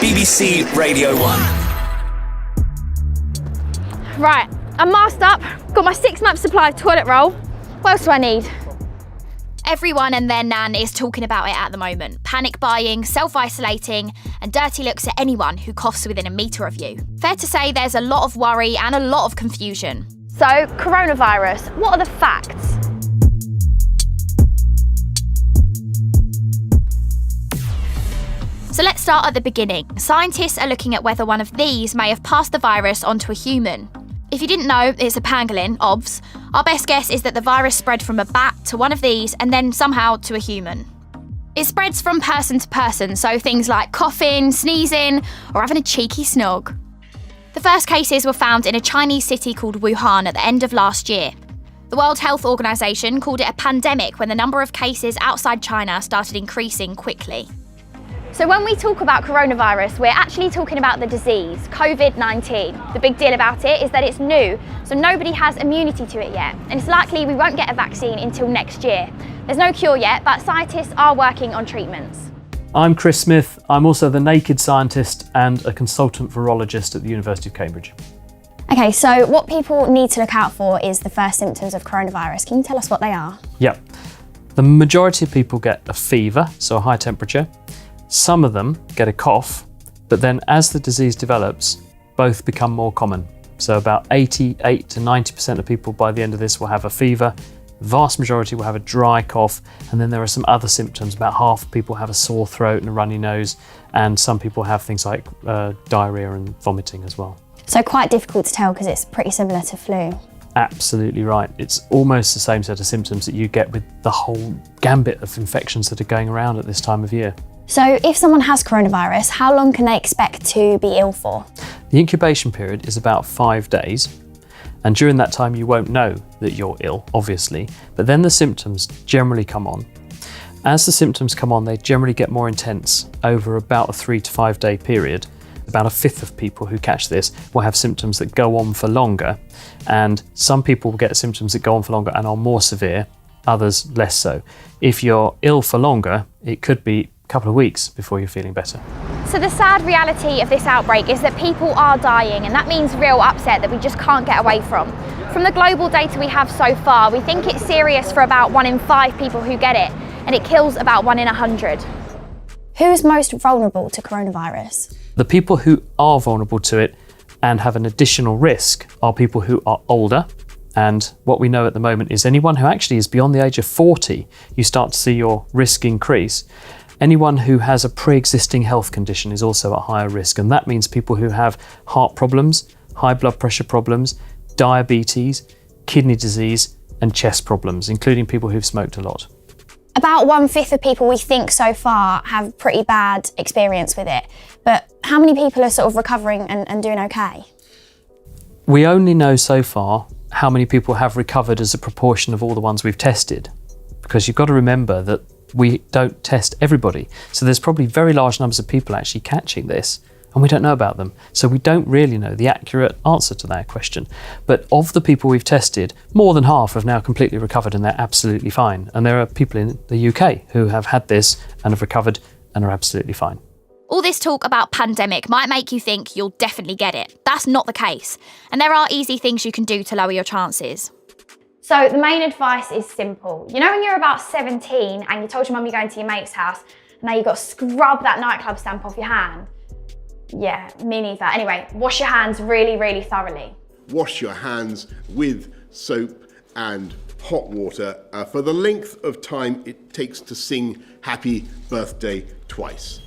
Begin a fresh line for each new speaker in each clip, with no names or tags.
BBC Radio 1.
Right, I'm masked up, got my 6-month supply of toilet roll. What else do I need?
Everyone and their nan is talking about it at the moment. Panic buying, self-isolating, and dirty looks at anyone who coughs within a metre of you. Fair to say there's a lot of worry and a lot of confusion.
So, coronavirus, what are the facts?
So let's start at the beginning. Scientists are looking at whether one of these may have passed the virus onto a human. If you didn't know, it's a pangolin, OBS. Our best guess is that the virus spread from a bat to one of these and then somehow to a human. It spreads from person to person, so things like coughing, sneezing, or having a cheeky snog. The first cases were found in a Chinese city called Wuhan at the end of last year. The World Health Organization called it a pandemic when the number of cases outside China started increasing quickly.
So when we talk about coronavirus, we're actually talking about the disease, COVID-19. The big deal about it is that it's new, so nobody has immunity to it yet, and it's likely we won't get a vaccine until next year. There's no cure yet, but scientists are working on treatments.
I'm Chris Smith. I'm also the naked scientist and a consultant virologist at the University of Cambridge.
Okay, so what people need to look out for is the first symptoms of coronavirus. Can you tell us what they are?
Yeah. The majority of people get a fever, so a high temperature. Some of them get a cough, but then as the disease develops, both become more common. So about 88 to 90% of people by the end of this will have a fever. The vast majority will have a dry cough, and then there are some other symptoms. About half of people have a sore throat and a runny nose, and some people have things like diarrhea and vomiting as well.
So quite difficult to tell because it's pretty similar to flu.
Absolutely right. It's almost the same set of symptoms that you get with the whole gambit of infections that are going around at this time of year.
So if someone has coronavirus, how long can they expect to be ill for?
The incubation period is about 5 days, and during that time you won't know that you're ill, obviously, but then the symptoms generally come on. As the symptoms come on, they generally get more intense over about a 3 to 5 day period. About a fifth of people who catch this will have symptoms that go on for longer, and some people will get symptoms that go on for longer and are more severe, others less so. If you're ill for longer, it could be couple of weeks before you're feeling better.
So the sad reality of this outbreak is that people are dying, and that means real upset that we just can't get away from. From the global data we have so far, we think it's serious for about 1 in 5 people who get it, and it kills about 1 in 100.
Who's most vulnerable to coronavirus?
The people who are vulnerable to it and have an additional risk are people who are older, and what we know at the moment is anyone who actually is beyond the age of 40, you start to see your risk increase. Anyone who has a pre-existing health condition is also at higher risk, and that means people who have heart problems, high blood pressure problems, diabetes, kidney disease, and chest problems, including people who've smoked a lot.
About 1/5 of people we think so far have pretty bad experience with it, but how many people are sort of recovering and doing okay?
We only know so far how many people have recovered as a proportion of all the ones we've tested, because you've got to remember that we don't test everybody. So there's probably very large numbers of people actually catching this, and we don't know about them. So we don't really know the accurate answer to that question. But of the people we've tested, more than half have now completely recovered and they're absolutely fine. And there are people in the UK who have had this and have recovered and are absolutely fine.
All this talk about pandemic might make you think you'll definitely get it. That's not the case. And there are easy things you can do to lower your chances.
So the main advice is simple. You know when you're about 17 and you told your mum you're going to your mate's house, and now you've got to scrub that nightclub stamp off your hand? Yeah, me neither. Anyway, wash your hands really, really thoroughly.
Wash your hands with soap and hot water for the length of time it takes to sing Happy Birthday twice.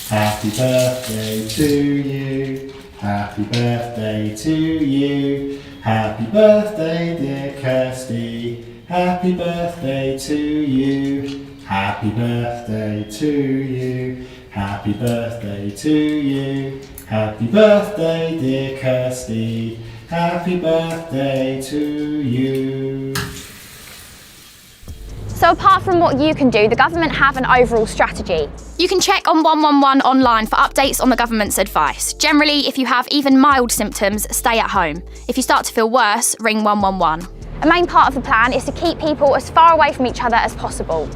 Happy birthday to you. Happy birthday to you. Happy birthday, dear Kirsty. Happy birthday to you. Happy birthday to you. Happy birthday to you. Happy birthday, dear Kirsty. Happy birthday to you.
So apart from what you can do, the government have an overall strategy.
You can check on 111 online for updates on the government's advice. Generally, if you have even mild symptoms, stay at home. If you start to feel worse, ring 111.
A main part of the plan is to keep people as far away from each other as possible.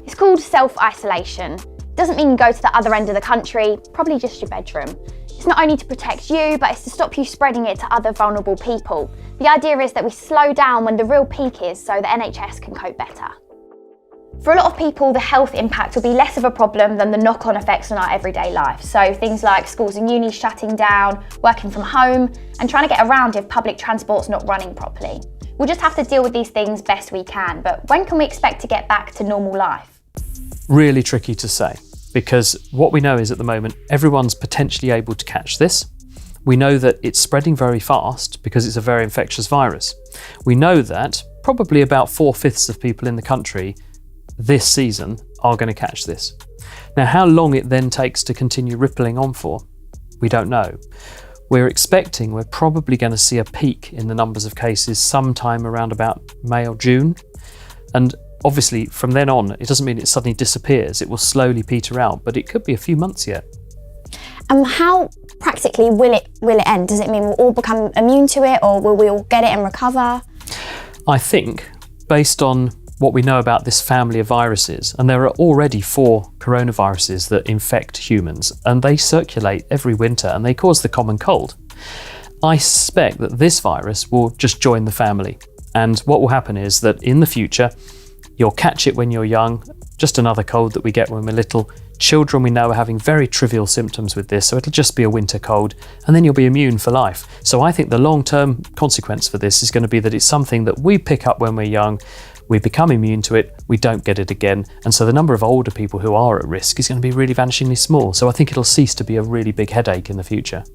It's called self-isolation. Doesn't mean go to the other end of the country, probably just your bedroom. It's not only to protect you, but it's to stop you spreading it to other vulnerable people. The idea is that we slow down when the real peak is so the NHS can cope better. For a lot of people, the health impact will be less of a problem than the knock-on effects on our everyday life. So things like schools and unis shutting down, working from home, and trying to get around if public transport's not running properly. We'll just have to deal with these things best we can, but when can we expect to get back to normal life?
Really tricky to say, because what we know is at the moment everyone's potentially able to catch this. We know that it's spreading very fast because it's a very infectious virus. We know that probably about 4/5 of people in the country this season are going to catch this. Now, how long it then takes to continue rippling on for, we don't know. We're probably going to see a peak in the numbers of cases sometime around about May or June. And obviously, from then on, it doesn't mean it suddenly disappears. It will slowly peter out, but it could be a few months yet.
And how practically will it end? Does it mean we'll all become immune to it, or will we all get it and recover?
I think, based on what we know about this family of viruses, and there are already 4 coronaviruses that infect humans, and they circulate every winter and they cause the common cold. I suspect that this virus will just join the family. And what will happen is that in the future, you'll catch it when you're young, just another cold that we get when we're little. Children we know are having very trivial symptoms with this, so it'll just be a winter cold, and then you'll be immune for life. So I think the long-term consequence for this is going to be that it's something that we pick up when we're young, we become immune to it, we don't get it again, and so the number of older people who are at risk is going to be really vanishingly small. So I think it'll cease to be a really big headache in the future.